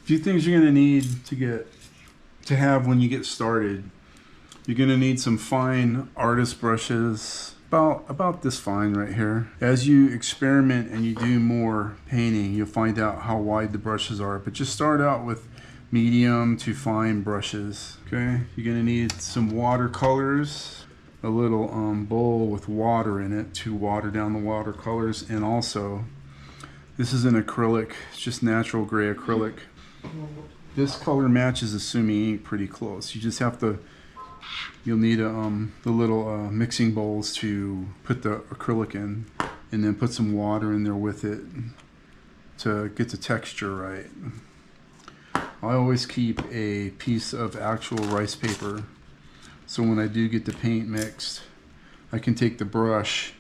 few things you're going to need to have when you get started. You're going to need some fine artist brushes, about this fine right here. As you experiment and you do more painting, you'll find out how wide the brushes are, but just start out with medium to fine brushes. Okay, you're going to need some watercolors, a little bowl with water in it to water down the watercolors, and also this is an acrylic. It's just natural gray acrylic. This color matches the Sumi ink pretty close. You just have to, you'll need the little mixing bowls to put the acrylic in, and then put some water in there with it to get the texture right. I always keep a piece of actual rice paper, so when I do get the paint mixed, I can take the brush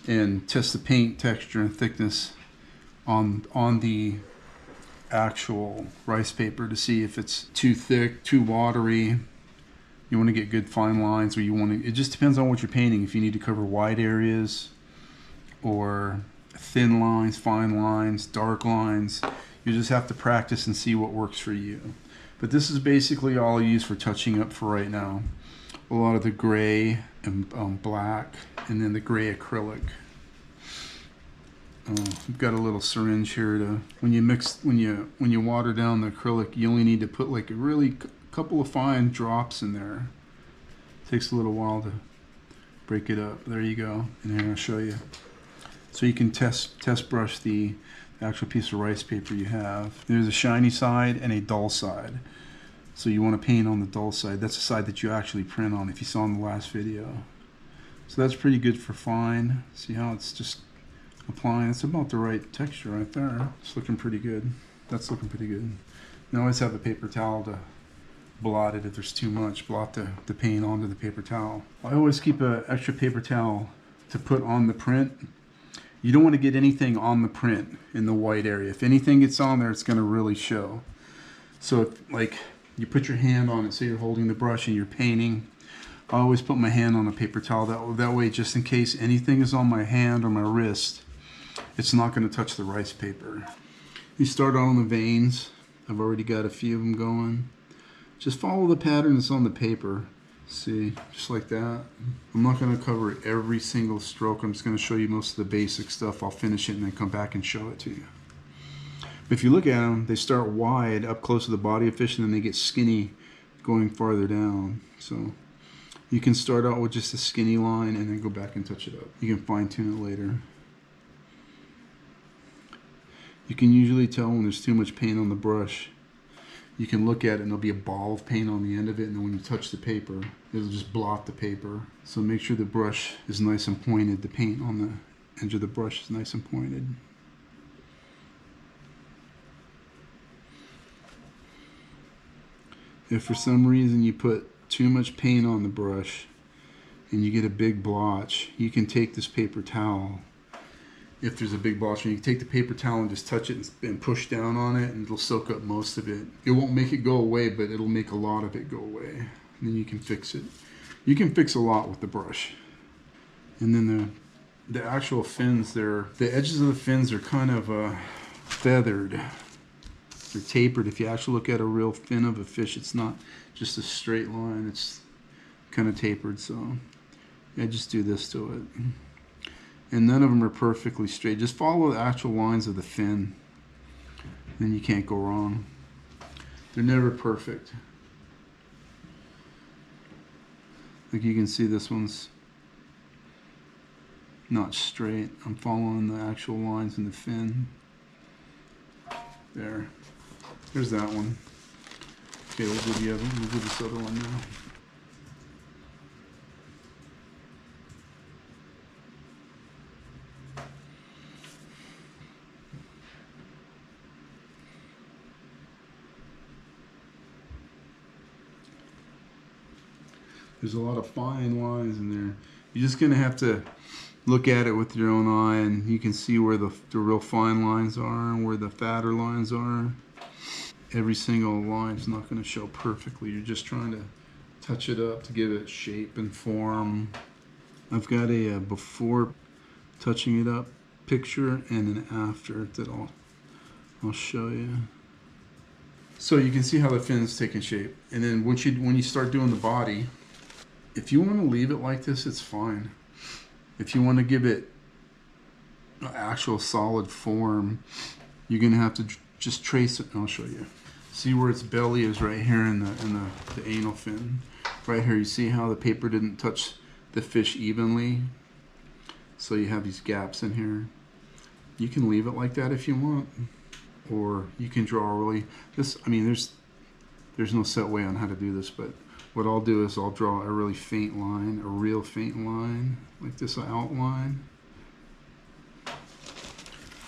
and test the paint texture and thickness on the actual rice paper to see if it's too thick, too watery. You want to get good fine lines, or you want to, it just depends on what you're painting. If you need to cover wide areas or thin lines, fine lines, dark lines, you just have to practice and see what works for you. But this is basically all I use for touching up for right now. A lot of the gray and black, and then the gray acrylic. I've got a little syringe here to, when you water down the acrylic, you only need to put like a really couple of fine drops in there. It takes a little while to break it up. There you go. And here I'll show you. So you can test brush the actual piece of rice paper you have. There's a shiny side and a dull side. So you want to paint on the dull side. That's the side that you actually print on, if you saw in the last video. So that's pretty good for fine. See how it's just applying? It's about the right texture right there. It's looking pretty good. That's looking pretty good. You always have a paper towel to blot it if there's too much. Blot the paint onto the paper towel. I always keep an extra paper towel to put on the print. You don't want to get anything on the print in the white area. If anything gets on there, it's going to really show. So if, like, you put your hand on it, say you're holding the brush and you're painting, I always put my hand on a paper towel. That way, just in case anything is on my hand or my wrist, it's not going to touch the rice paper. You start on the veins. I've already got a few of them going. Just follow the pattern that's on the paper. See, just like that. I'm not going to cover every single stroke. I'm just going to show you most of the basic stuff. I'll finish it and then come back and show it to you. But if you look at them, they start wide up close to the body of fish, and then they get skinny going farther down. So you can start out with just a skinny line and then go back and touch it up. You can fine tune it later. You can usually tell when there's too much paint on the brush. You can look at it and there'll be a ball of paint on the end of it, and then when you touch the paper, it'll just blot the paper. So make sure the brush is nice and pointed. The paint on the edge of the brush is nice and pointed. If for some reason you put too much paint on the brush and you get a big blotch, you can take this paper towel. If there's a big blotch, you can take the paper towel and just touch it and push down on it, and it'll soak up most of it. It won't make it go away, but it'll make a lot of it go away. And then you can fix it. You can fix a lot with the brush. And then the actual fins, the edges of the fins are kind of feathered. They're tapered. If you actually look at a real fin of a fish, it's not just a straight line. It's kind of tapered. So I just do this to it. And none of them are perfectly straight. Just follow the actual lines of the fin. Then you can't go wrong. They're never perfect. Like you can see, this one's not straight. I'm following the actual lines in the fin. There. There's that one. Okay, we'll do this other one now. There's a lot of fine lines in there. You're just gonna have to look at it with your own eye, and you can see where the real fine lines are and where the fatter lines are. Every single line is not gonna show perfectly. You're just trying to touch it up to give it shape and form. I've got a before touching it up picture and an after that I'll show you. So you can see how the fin's taking shape. And then when you start doing the body, if you want to leave it like this, it's fine. If you want to give it an actual solid form, you're gonna have to just trace it. I'll show you. See where its belly is right here in the anal fin. Right here, you see how the paper didn't touch the fish evenly? So you have these gaps in here. You can leave it like that if you want. Or you can draw really, there's no set way on how to do this, but what I'll do is I'll draw a really faint line, a real faint line, like this outline.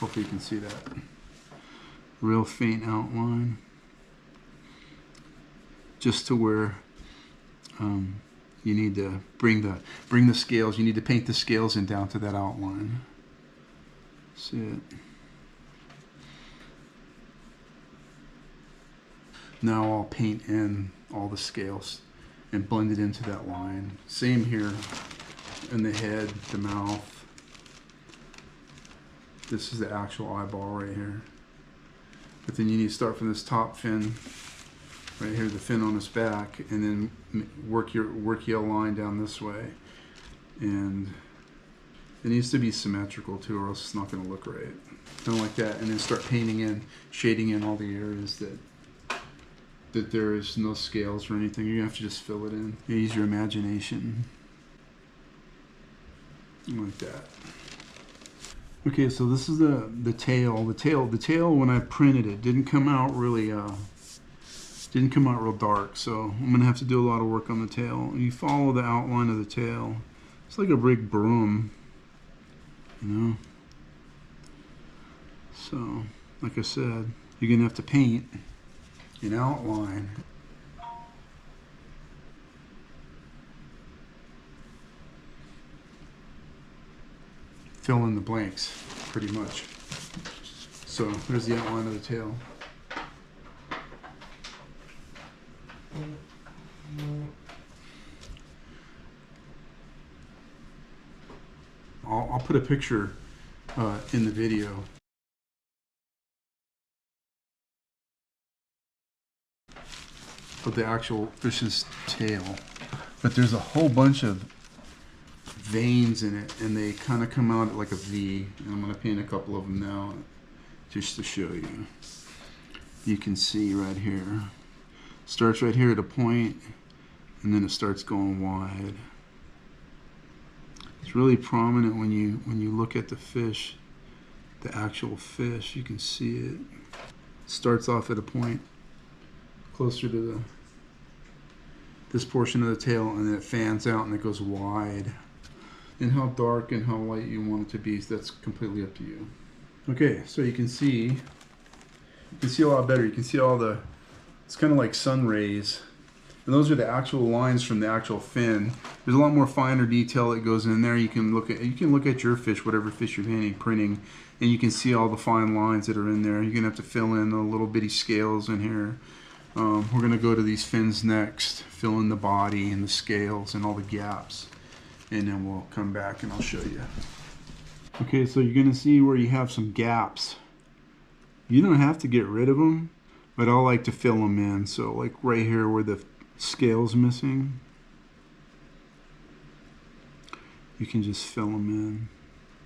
Hopefully you can see that. Real faint outline. Just to where you need to bring the scales, you need to paint the scales in down to that outline. See it? Now I'll paint in all the scales and blend it into that line. Same here in the head, the mouth. This is the actual eyeball right here. But then you need to start from this top fin, right here, the fin on its back, and then work your line down this way. And it needs to be symmetrical too, or else it's not going to look right. Kind of like that, and then start painting in, shading in all the areas that there is no scales or anything. You're gonna have to just fill it in. Use your imagination. Like that. Okay, so this is the tail. The tail when I printed it didn't come out really real dark, so I'm gonna have to do a lot of work on the tail. You follow the outline of the tail. It's like a big broom, you know. So, like I said, you're gonna have to paint an outline. Fill in the blanks, pretty much. So there's the outline of the tail. I'll put a picture in the video. Of the actual fish's tail, but there's a whole bunch of veins in it, and they kind of come out like a V. And I'm going to paint a couple of them now, just to show you. You can see right here. Starts right here at a point, and then it starts going wide. It's really prominent when you look at the fish, the actual fish. You can see it. It starts off at a point closer to this portion of the tail, and then it fans out and it goes wide. And how dark and how light you want it to be, that's completely up to you. Okay, so you can see a lot better. You can see all it's kind of like sun rays. And those are the actual lines from the actual fin. There's a lot more finer detail that goes in there. You can look at your fish, whatever fish you're printing, and you can see all the fine lines that are in there. You're gonna have to fill in the little bitty scales in here. We're going to go to these fins next, fill in the body and the scales and all the gaps, and then we'll come back and I'll show you. Okay, so you're going to see where you have some gaps. You don't have to get rid of them, but I like to fill them in. So like right here where the scale's missing, you can just fill them in.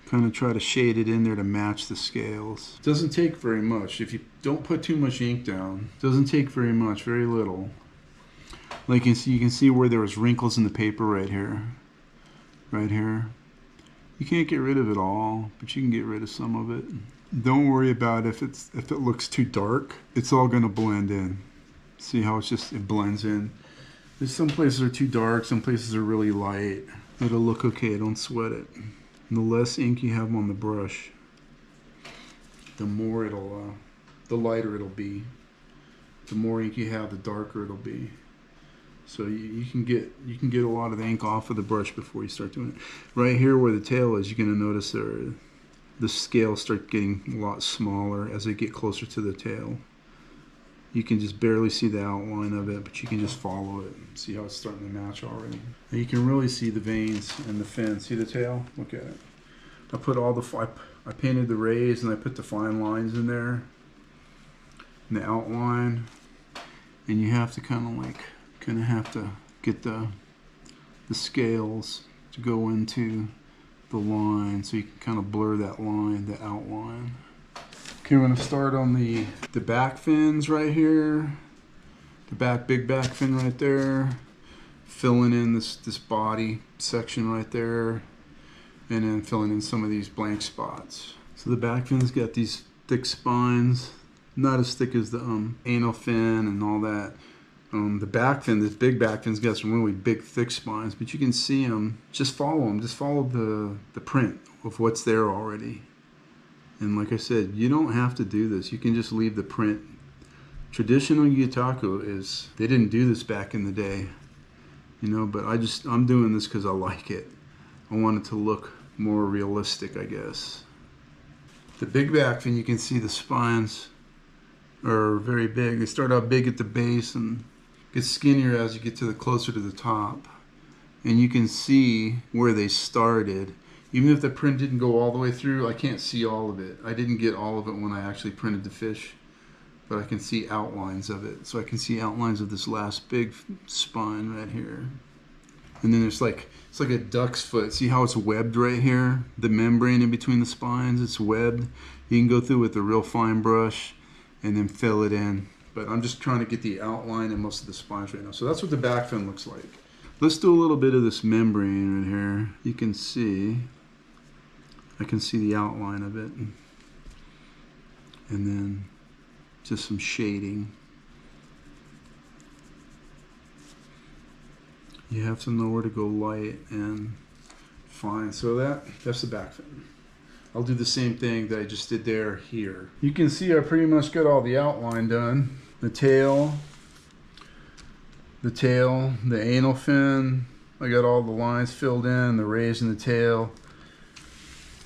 Kind of try to shade it in there to match the scales. It doesn't take very much. If you don't put too much ink down, it doesn't take very much, very little. Like you can see where there was wrinkles in the paper right here. Right here. You can't get rid of it all, but you can get rid of some of it. Don't worry about if it looks too dark. It's all gonna blend in. See how it blends in. There's some places are too dark, some places are really light. It'll look okay, don't sweat it. And the less ink you have on the brush, the more the lighter it'll be. The more ink you have, the darker it'll be. So you can get a lot of the ink off of the brush before you start doing it. Right here where the tail is, you're gonna notice the scales start getting a lot smaller as they get closer to the tail. You can just barely see the outline of it, but you can just follow it. See how it's starting to match already. And you can really see the veins and the fin. See the tail? Look at it. I put I painted the rays and I put the fine lines in there. And the outline. and you have to kind of have to get the scales to go into the line so you can kind of blur that line, the outline. Okay, we're going to start on the back fins right here. The big back fin right there. Filling in this body section right there. And then filling in some of these blank spots. So the back fin's got these thick spines. Not as thick as the anal fin and all that. The back fin, this big back fin's got some really big, thick spines, but you can see them. Just follow them. Just follow the print of what's there already. And like I said, you don't have to do this. You can just leave the print. Traditional Gyotaku is, they didn't do this back in the day, you know, but I'm doing this because I like it. I want it to look more realistic, I guess. The big back fin, you can see the spines are very big. They start out big at the base and get skinnier as you get to the closer to the top. And you can see where they started. Even if the print didn't go all the way through, I can't see all of it. I didn't get all of it when I actually printed the fish, but I can see outlines of it. So I can see outlines of this last big spine right here. And then there's like, it's like a duck's foot. See how it's webbed right here? The membrane in between the spines, it's webbed. You can go through with a real fine brush and then fill it in. But I'm just trying to get the outline of most of the spines right now. So that's what the back fin looks like. Let's do a little bit of this membrane right here. You can see, I can see the outline of it. And then just some shading. You have to know where to go light and fine. So that's the back fin. I'll do the same thing that I just did there here. You can see I pretty much got all the outline done. The tail, the anal fin. I got all the lines filled in, the rays in the tail.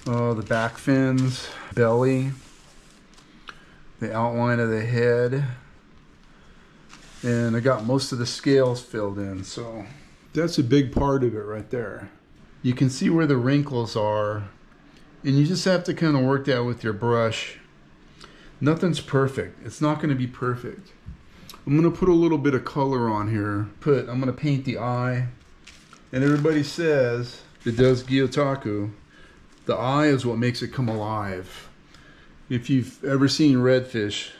The back fins, belly, the outline of the head. And I got most of the scales filled in, so that's a big part of it right there. You can see where the wrinkles are, and you just have to kind of work that with your brush. Nothing's perfect. It's not going to be perfect. I'm going to put a little bit of color on here. I'm going to paint the eye. And everybody says, that does Gyotaku, the eye is what makes it come alive. If you've ever seen redfish,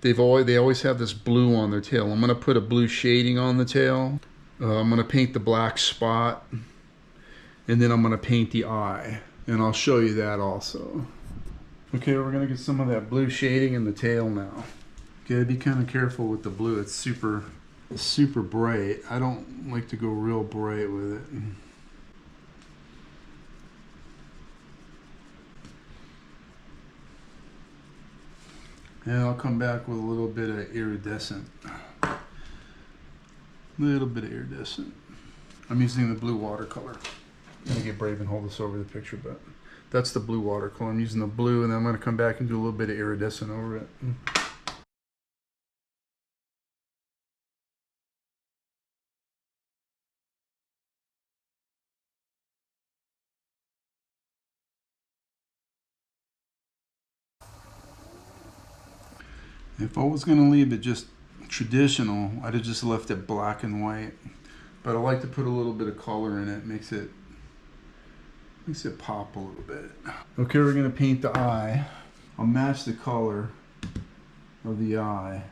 they always have this blue on their tail. I'm going to put a blue shading on the tail. I'm going to paint the black spot. And then I'm going to paint the eye. And I'll show you that also. Okay, we're going to get some of that blue shading in the tail now. Okay, be kind of careful with the blue. It's super bright. I don't like to go real bright with it. And I'll come back with a little bit of iridescent. I'm using the blue watercolor. I'm going to get brave and hold this over the picture, but that's the blue watercolor. I'm using the blue, and then I'm going to come back and do a little bit of iridescent over it. If I was going to leave it just traditional, I'd have just left it black and white. But I like to put a little bit of color in it. Makes it pop a little bit. Okay, we're going to paint the eye. I'll match the color of the eye.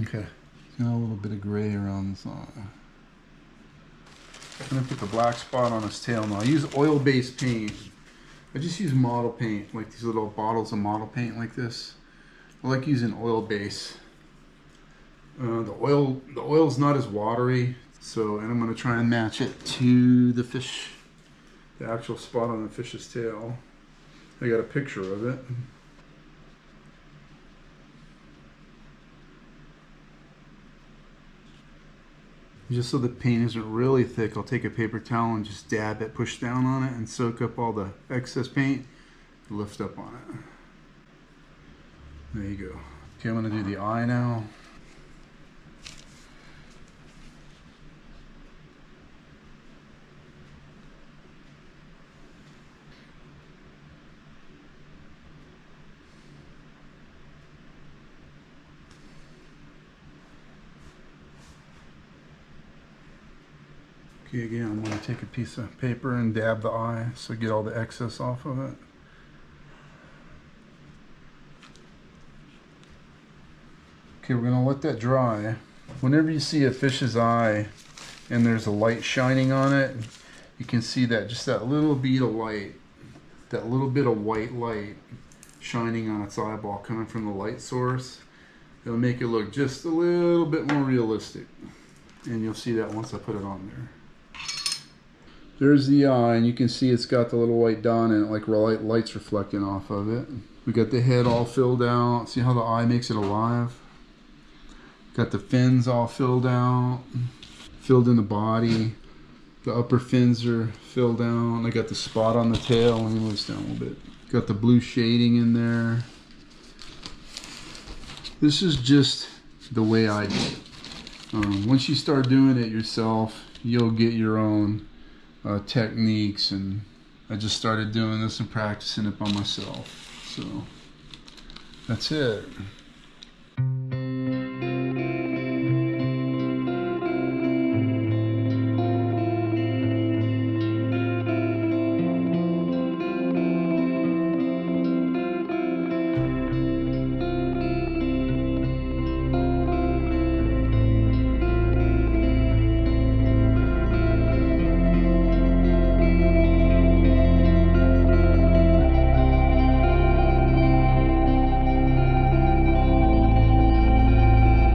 Okay, got a little bit of gray around this eye. I'm going to put the black spot on his tail now. I use oil-based paint. I just use model paint, like these little bottles of model paint like this. I like using oil base. The oil's not as watery, so, and I'm going to try and match it to the fish, the actual spot on the fish's tail. I got a picture of it. Just so the paint isn't really thick, I'll take a paper towel and just dab it, push down on it, and soak up all the excess paint, lift up on it. There you go. Okay, I'm going to do the eye now. Okay, again, I'm going to take a piece of paper and dab the eye so get all the excess off of it. Okay, we're going to let that dry. Whenever you see a fish's eye and there's a light shining on it, you can see that just that little bead of light, that little bit of white light shining on its eyeball coming from the light source. It'll make it look just a little bit more realistic. And you'll see that once I put it on there. There's the eye, and you can see it's got the little white dot in it, like light's reflecting off of it. We got the head all filled out. See how the eye makes it alive? Got the fins all filled out, filled in the body. The upper fins are filled out. I got the spot on the tail. Let me move this down a little bit. Got the blue shading in there. This is just the way I do it. Once you start doing it yourself, you'll get your own techniques, and I just started doing this and practicing it by myself. So that's it.